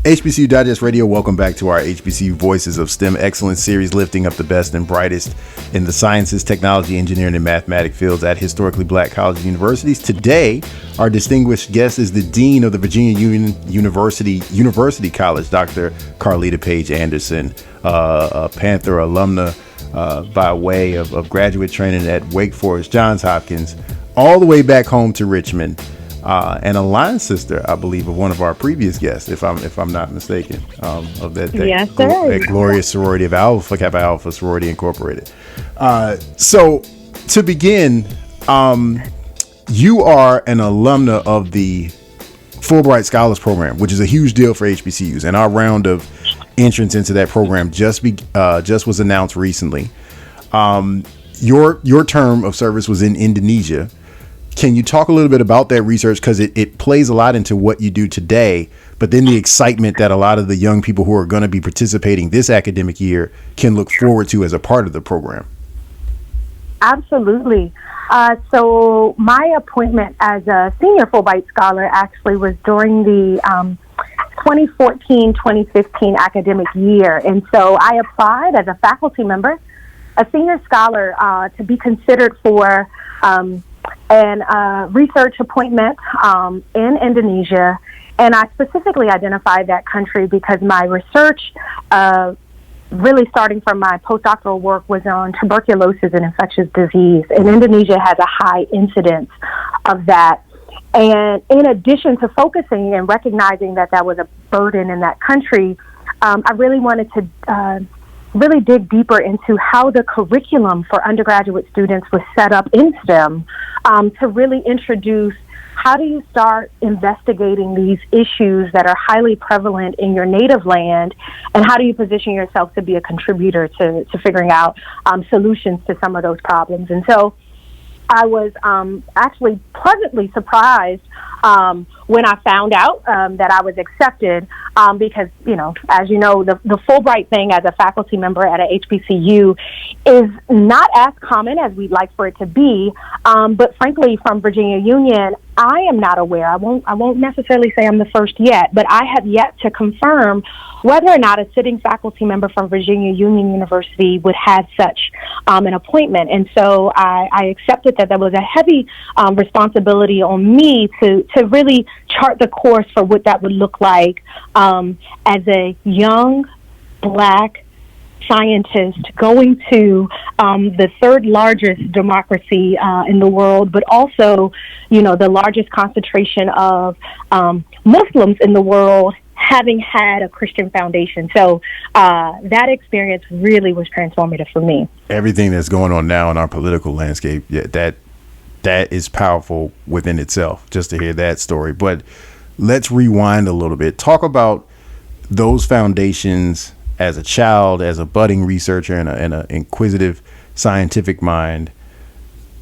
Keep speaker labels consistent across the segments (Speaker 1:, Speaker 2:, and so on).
Speaker 1: HBCU Digest Radio, welcome back to our HBCU Voices of STEM Excellence series, lifting up the best and brightest in the sciences, technology, engineering, and mathematics fields at historically black colleges and universities. Today, our distinguished guest is the Dean of the Virginia Union University College, Dr. Carleitta Paige-Anderson, a Panther alumna by way of graduate training at Wake Forest, Johns Hopkins, all the way back home to Richmond. And a line sister, I believe, of one of our previous guests, if I'm not mistaken, of that glorious sorority of Alpha Kappa Alpha Sorority Incorporated. So to begin, you are an alumna of the Fulbright Scholars Program, which is a huge deal for HBCUs, and our round of entrance into that program just was announced recently. Your term of service was in Indonesia. Can you talk a little bit about that research? Because it plays a lot into what you do today, but then the excitement that a lot of the young people who are going to be participating this academic year can look forward to as a part of the program.
Speaker 2: Absolutely. So my appointment as a senior Fulbright Scholar actually was during the 2014-2015 academic year. And so I applied as a faculty member, a senior scholar, to be considered for research appointment in Indonesia. And I specifically identified that country because my research, really starting from my postdoctoral work, was on tuberculosis and infectious disease. And Indonesia has a high incidence of that. And in addition to focusing and recognizing that was a burden in that country, I really wanted to really dig deeper into how the curriculum for undergraduate students was set up in STEM, to really introduce how do you start investigating these issues that are highly prevalent in your native land, and how do you position yourself to be a contributor to figuring out solutions to some of those problems. And so I was actually pleasantly surprised when I found out that I was accepted, because, as you know, the Fulbright thing as a faculty member at a HBCU is not as common as we'd like for it to be. But frankly, from Virginia Union, I am not aware. I won't necessarily say I'm the first yet, but I have yet to confirm whether or not a sitting faculty member from Virginia Union University would have such an appointment. And so I accepted that there was a heavy responsibility on me to really chart the course for what that would look like as a young Black scientist going to the third largest democracy in the world, but also, the largest concentration of Muslims in the world, having had a Christian foundation. So that experience really was transformative for me.
Speaker 1: Everything that's going on now in our political landscape, that is powerful within itself, just to hear that story. But let's rewind a little bit. Talk about those foundations as a child, as a budding researcher and an inquisitive scientific mind.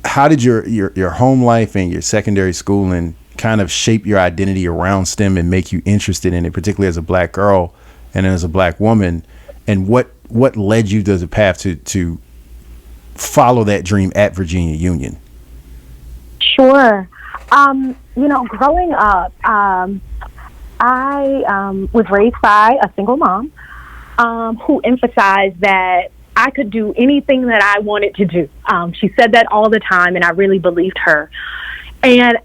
Speaker 1: How did your home life and your secondary schooling kind of shape your identity around STEM and make you interested in it, particularly as a Black girl and as a Black woman? And what led you to the path to follow that dream at Virginia Union?
Speaker 2: Sure. Growing up, I was raised by a single mom who emphasized that I could do anything that I wanted to do. She said that all the time, and I really believed her. And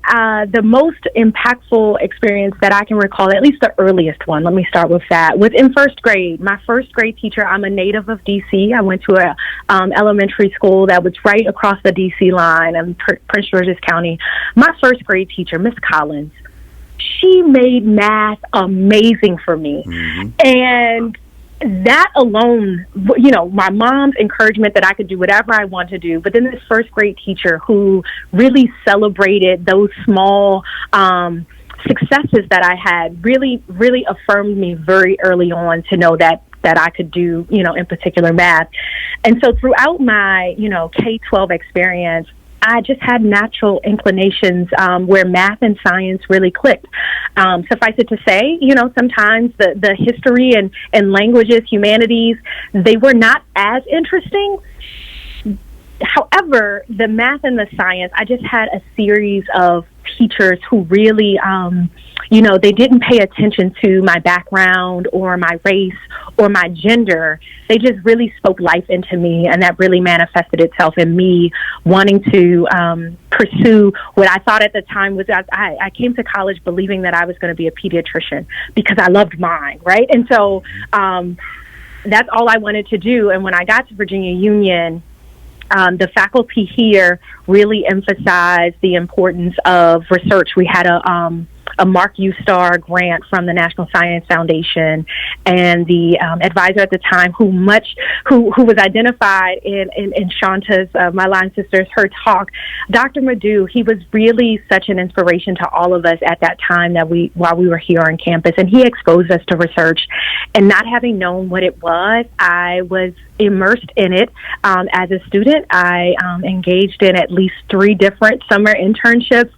Speaker 2: the most impactful experience that I can recall, at least the earliest one, let me start with that, was in first grade. My first grade teacher, I'm a native of D.C. I went to a elementary school that was right across the D.C. line in Prince George's County. My first grade teacher, Miss Collins, she made math amazing for me. Mm-hmm. And that alone, my mom's encouragement that I could do whatever I want to do, but then this first grade teacher who really celebrated those small successes that I had really, really affirmed me very early on to know that I could do, in particular math. And so throughout my, K-12 experience, I just had natural inclinations where math and science really clicked. Suffice it to say, sometimes the history and languages, humanities, they were not as interesting. However, the math and the science, I just had a series of teachers who really, they didn't pay attention to my background or my race or my gender. They just really spoke life into me, and that really manifested itself in me wanting to pursue what I thought at the time was, I came to college believing that I was going to be a pediatrician because I loved mine, right? And so that's all I wanted to do. And when I got to Virginia Union, the faculty here really emphasized the importance of research. We had a Mark U. Star grant from the National Science Foundation, and the advisor at the time, who was identified in Shanta's, my line sister's, her talk, Dr. Madhu. He was really such an inspiration to all of us at that time while we were here on campus, and he exposed us to research. And not having known what it was, I was immersed in it. As a student, I engaged in at least 3 different summer internships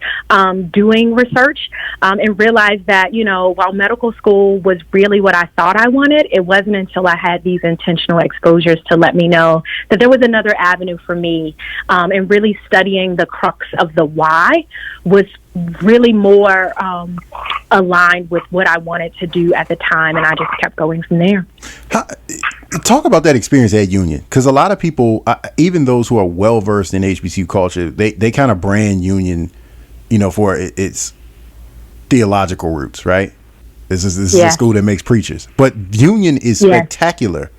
Speaker 2: doing research, and realized that, while medical school was really what I thought I wanted, it wasn't until I had these intentional exposures to let me know that there was another avenue for me. And really studying the crux of the why was really more aligned with what I wanted to do at the time, and I just kept going from there.
Speaker 1: Talk about that experience at Union, because a lot of people, even those who are well versed in HBCU culture, they kind of brand Union, for its theological roots, right? This is a school that makes preachers, but Union is spectacular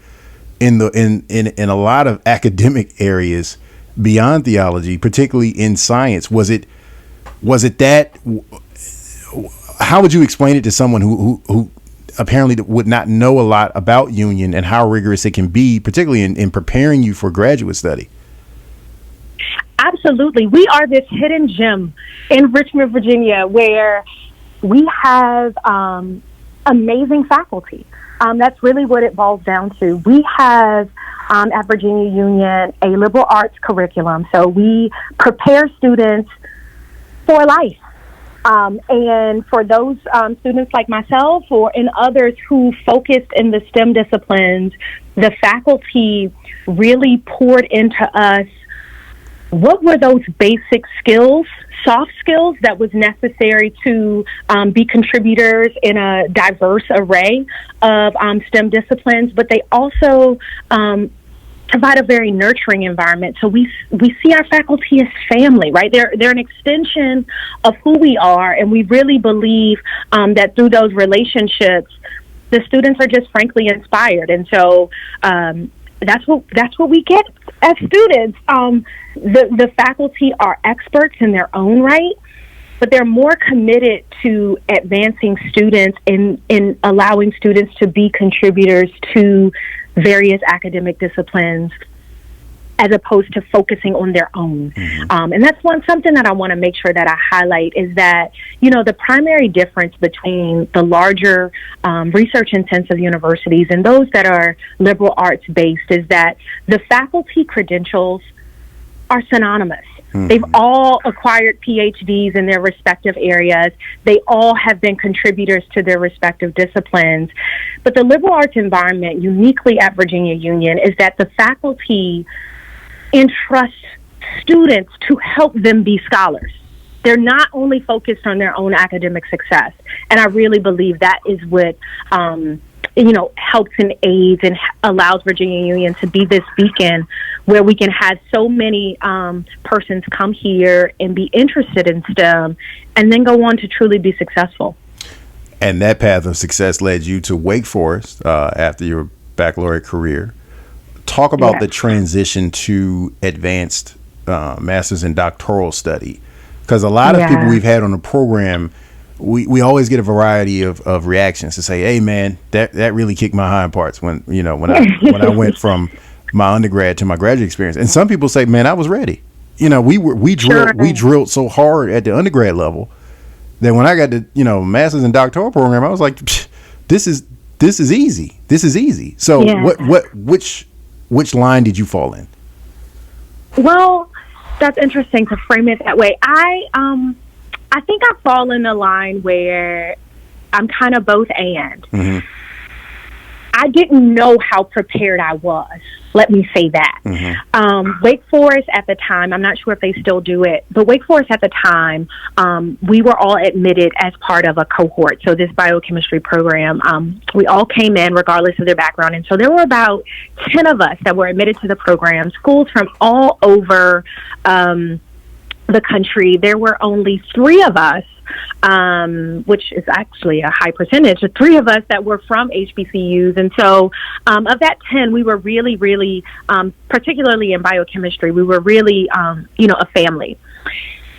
Speaker 1: in a lot of academic areas beyond theology, particularly in science. Was it that? How would you explain it to someone who apparently would not know a lot about Union and how rigorous it can be, particularly in preparing you for graduate study?
Speaker 2: Absolutely. We are this hidden gem in Richmond, Virginia, where we have amazing faculty. That's really what it boils down to. We have at Virginia Union a liberal arts curriculum, so we prepare students for life. And for those students like myself and others who focused in the STEM disciplines, the faculty really poured into us what were those basic skills, soft skills that was necessary to be contributors in a diverse array of STEM disciplines, but they also provide a very nurturing environment. So we see our faculty as family, right? They're an extension of who we are, and we really believe that through those relationships, the students are just frankly inspired. And so that's what we get as students. The faculty are experts in their own right, but they're more committed to advancing students in allowing students to be contributors to various academic disciplines, as opposed to focusing on their own. Mm-hmm. And that's something that I want to make sure that I highlight, is that, the primary difference between the larger research-intensive universities and those that are liberal arts-based is that the faculty credentials are synonymous. Mm-hmm. They've all acquired PhDs in their respective areas. They all have been contributors to their respective disciplines. But the liberal arts environment, uniquely at Virginia Union, is that the faculty entrust students to help them be scholars. They're not only focused on their own academic success. And I really believe that is what helps and aids and allows Virginia Union to be this beacon where we can have so many persons come here and be interested in STEM and then go on to truly be successful.
Speaker 1: And that path of success led you to Wake Forest after your baccalaureate career. Talk about the transition to advanced master's and doctoral study, because a lot of people we've had on the program, we always get a variety of reactions to say, hey man, that really kicked my hind parts when I went from my undergrad to my graduate experience. And some people say, man, I was ready. We drilled so hard at the undergrad level that when I got to master's and doctoral program, I was like, this is easy. This is easy. So which line did you fall in?
Speaker 2: Well, that's interesting to frame it that way. I think I fall in a line where I'm kind of both and. Mm-hmm. I didn't know how prepared I was. Let me say that. Wake Forest at the time, I'm not sure if they still do it, but Wake Forest at the time, we were all admitted as part of a cohort. So this biochemistry program, we all came in regardless of their background. And so there were about 10 of us that were admitted to the program, schools from all over the country. There were only 3 of us, which is actually a high percentage, 3 of us that were from HBCUs. And so of that 10, we were really, really, particularly in biochemistry, we were really, a family.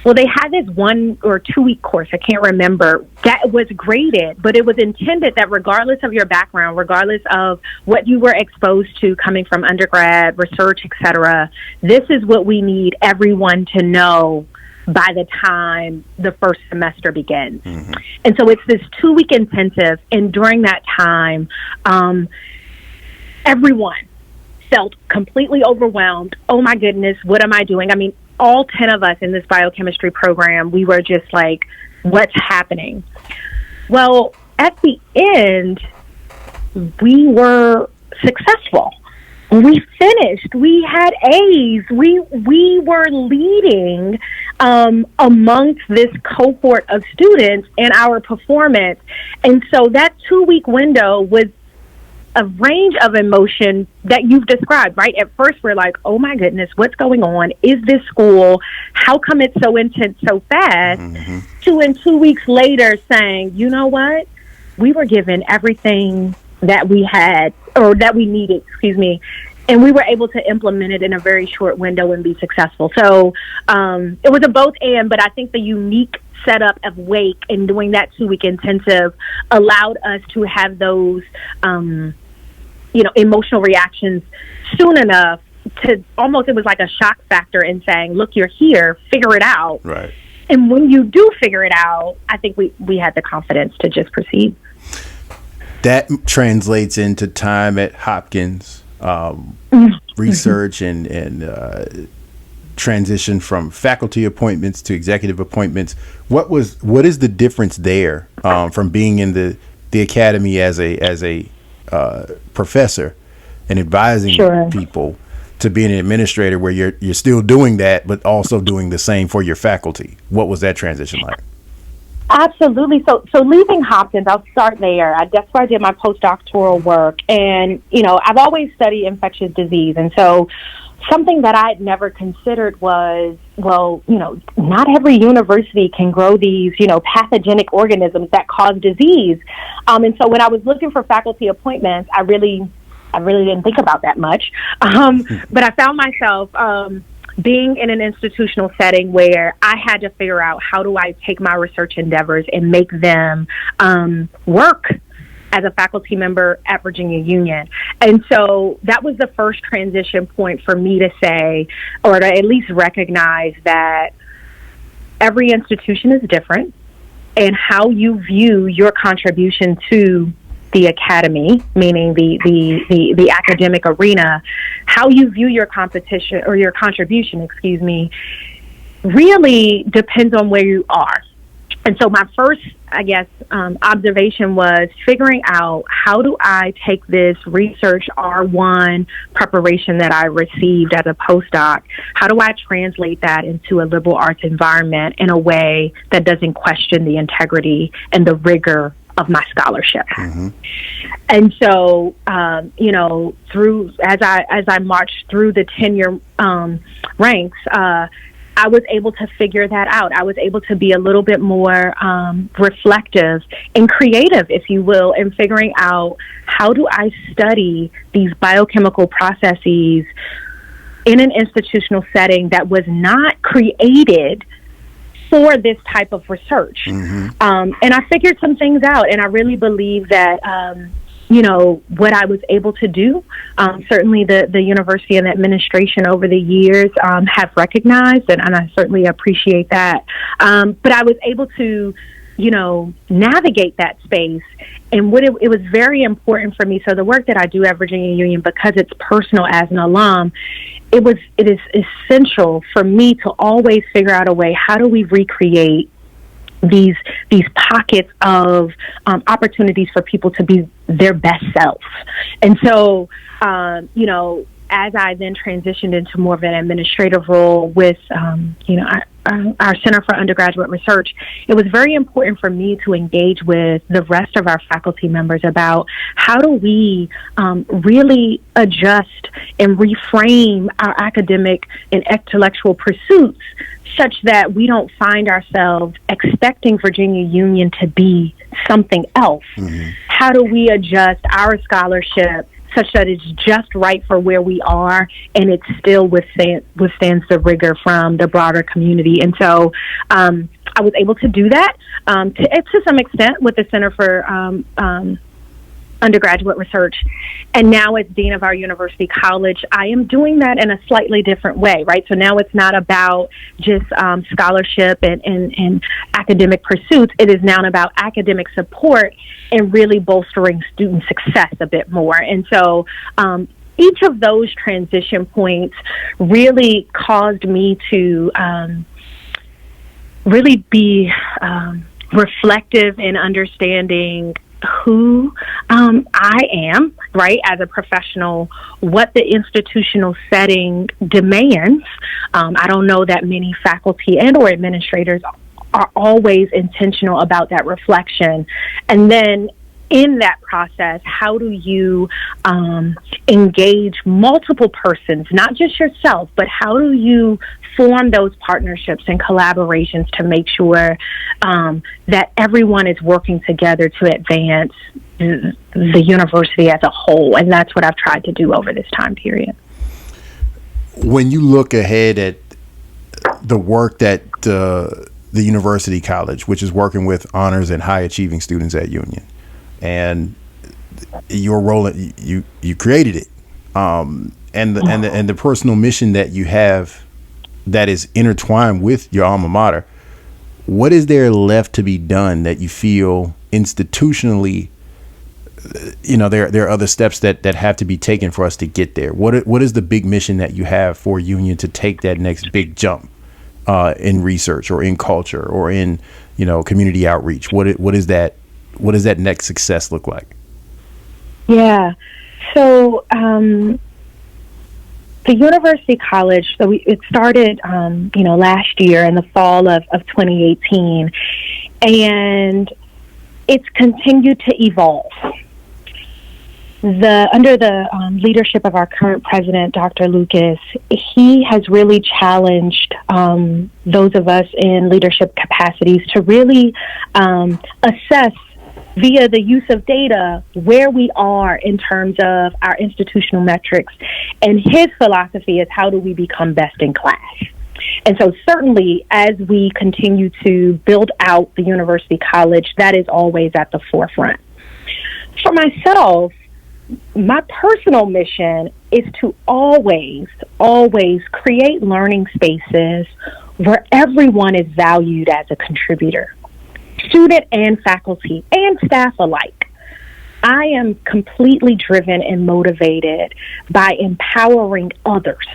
Speaker 2: Well, they had this 1 or 2 week course, I can't remember, that was graded, but it was intended that regardless of your background, regardless of what you were exposed to coming from undergrad, research, etc., this is what we need everyone to know by the time the first semester begins. And so it's this 2 week intensive, and during that time, everyone felt completely overwhelmed. Oh my goodness, what am I doing? I mean, all 10 of us in this biochemistry program, we were just like, what's happening? Well, at the end, we were successful. We finished. We had A's. We were leading amongst this cohort of students in our performance. And so that 2 week window was a range of emotion that you've described, right? At first, we're like, oh my goodness, what's going on? Is this school? How come it's so intense so fast? And 2 weeks later saying, you know what? We were given everything that we had, or that we needed, and we were able to implement it in a very short window and be successful. So it was a both and, but I think the unique setup of Wake and doing that 2 week intensive allowed us to have those emotional reactions soon enough to almost, it was like a shock factor in saying, look, you're here, figure it out.
Speaker 1: Right.
Speaker 2: And when you do figure it out, I think we had the confidence to just proceed.
Speaker 1: That translates into time at Hopkins, research and transition from faculty appointments to executive appointments. What is the difference there from being in the academy as a professor and advising people to being an administrator, where you're still doing that but also doing the same for your faculty? What was that transition like?
Speaker 2: Absolutely. So leaving Hopkins, I'll start there. That's where I did my postdoctoral work. And, I've always studied infectious disease. And so something that I had never considered was, not every university can grow these, pathogenic organisms that cause disease. And so when I was looking for faculty appointments, I really didn't think about that much. But I found myself being in an institutional setting where I had to figure out, how do I take my research endeavors and make them work as a faculty member at Virginia Union. And so that was the first transition point for me to say, or to at least recognize, that every institution is different, and how you view your contribution to the academy, meaning the academic arena, how you view your competition or your contribution, really depends on where you are. And so my first, observation was figuring out, how do I take this research R1 preparation that I received as a postdoc? How do I translate that into a liberal arts environment in a way that doesn't question the integrity and the rigor of my scholarship? And so, as I marched through the tenure ranks, I was able to figure that out. I was able to be a little bit more reflective and creative, if you will, in figuring out, how do I study these biochemical processes in an institutional setting that was not created for this type of research. And I figured some things out, and I really believe that what I was able to do, certainly the university and the administration over the years have recognized, and I certainly appreciate that. But I was able to, navigate that space. And it was very important for me. So the work that I do at Virginia Union, because it's personal as an alum, it is essential for me to always figure out a way, how do we recreate these pockets of opportunities for people to be their best selves. And so, as I then transitioned into more of an administrative role with, our Center for Undergraduate Research, it was very important for me to engage with the rest of our faculty members about how do we really adjust and reframe our academic and intellectual pursuits such that we don't find ourselves expecting Virginia Union to be something else. Mm-hmm. How do we adjust our scholarship such that it's just right for where we are and it still withstands the rigor from the broader community? And so I was able to do that to some extent with the Center for Undergraduate Research. And now as Dean of our university college, I am doing that in a slightly different way, right? So now it's not about just scholarship and academic pursuits. It is now about academic support and really bolstering student success a bit more. And so each of those transition points really caused me to really be reflective in understanding who I am, right, as a professional, what the institutional setting demands. I don't know that many faculty and or administrators are always intentional about that reflection. And then in that process, how do you engage multiple persons, not just yourself, but how do you form those partnerships and collaborations to make sure that everyone is working together to advance the university as a whole? And that's what I've tried to do over this time period.
Speaker 1: When you look ahead at the work that the university college, which is working with honors and high achieving students at Union, and your role, you created it, and the personal mission that you have that is intertwined with your alma mater, what is there left to be done that you feel institutionally, there are other steps that have to be taken for us to get there? What is the big mission that you have for Union to take that next big jump in research or in culture or in, community outreach? What does that next success look like?
Speaker 2: Yeah. So, the University College, it started, last year in the fall of 2018, and it's continued to evolve. Under the leadership of our current president, Dr. Lucas, he has really challenged those of us in leadership capacities to really assess via the use of data where we are in terms of our institutional metrics. And his philosophy is, how do we become best in class? And so certainly as we continue to build out the University College, that is always at the forefront. For myself, my personal mission is to always create learning spaces where everyone is valued as a contributor, student and faculty and staff alike. I am completely driven and motivated by empowering others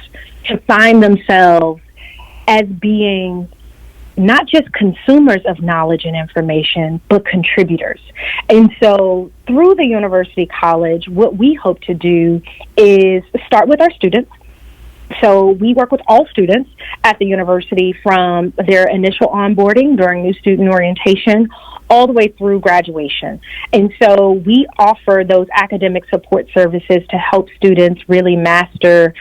Speaker 2: to find themselves as being not just consumers of knowledge and information, but contributors. And so through the University College, what we hope to do is start with our students. So we work with all students at the university from their initial onboarding during new student orientation all the way through graduation. And so we offer those academic support services to help students really master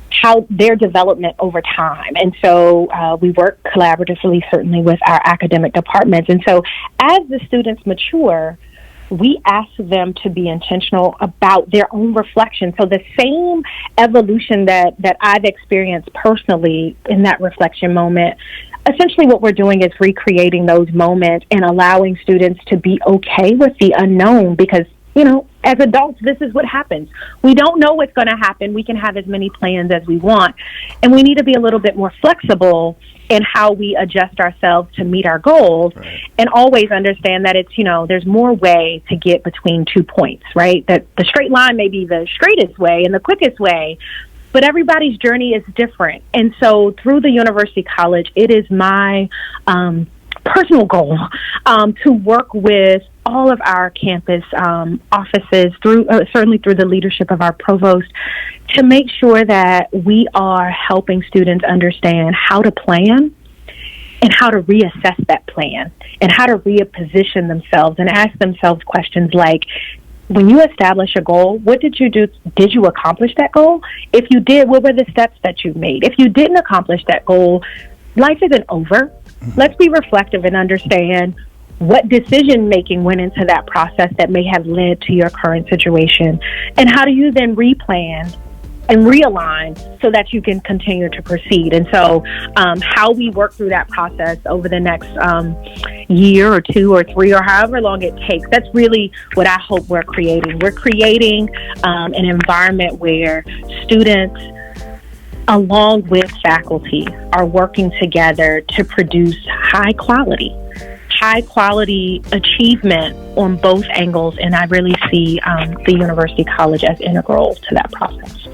Speaker 2: how their development over time. And so we work collaboratively, certainly, with our academic departments. And so as the students mature, we ask them to be intentional about their own reflection. So the same evolution that I've experienced personally in that reflection moment, essentially what we're doing is recreating those moments and allowing students to be okay with the unknown, because, as adults, this is what happens. We don't know what's going to happen. We can have as many plans as we want, and we need to be a little bit more flexible in how we adjust ourselves to meet our goals, right. And always understand that it's, there's more way to get between 2 points, right? That the straight line may be the straightest way and the quickest way, but everybody's journey is different. And so through the University College, it is my personal goal to work with all of our campus offices, certainly through the leadership of our provost, to make sure that we are helping students understand how to plan and how to reassess that plan and how to reposition themselves and ask themselves questions like, when you establish a goal, what did you do? Did you accomplish that goal? If you did, what were the steps that you made? If you didn't accomplish that goal, life isn't over. Let's be reflective and understand what decision making went into that process that may have led to your current situation. And how do you then replan and realign so that you can continue to proceed? And so how we work through that process over the next year or 2 or 3 or however long it takes, that's really what I hope we're creating. We're creating an environment where students, along with faculty, are working together to produce high quality achievement on both angles. And I really see the University College as integral to that process.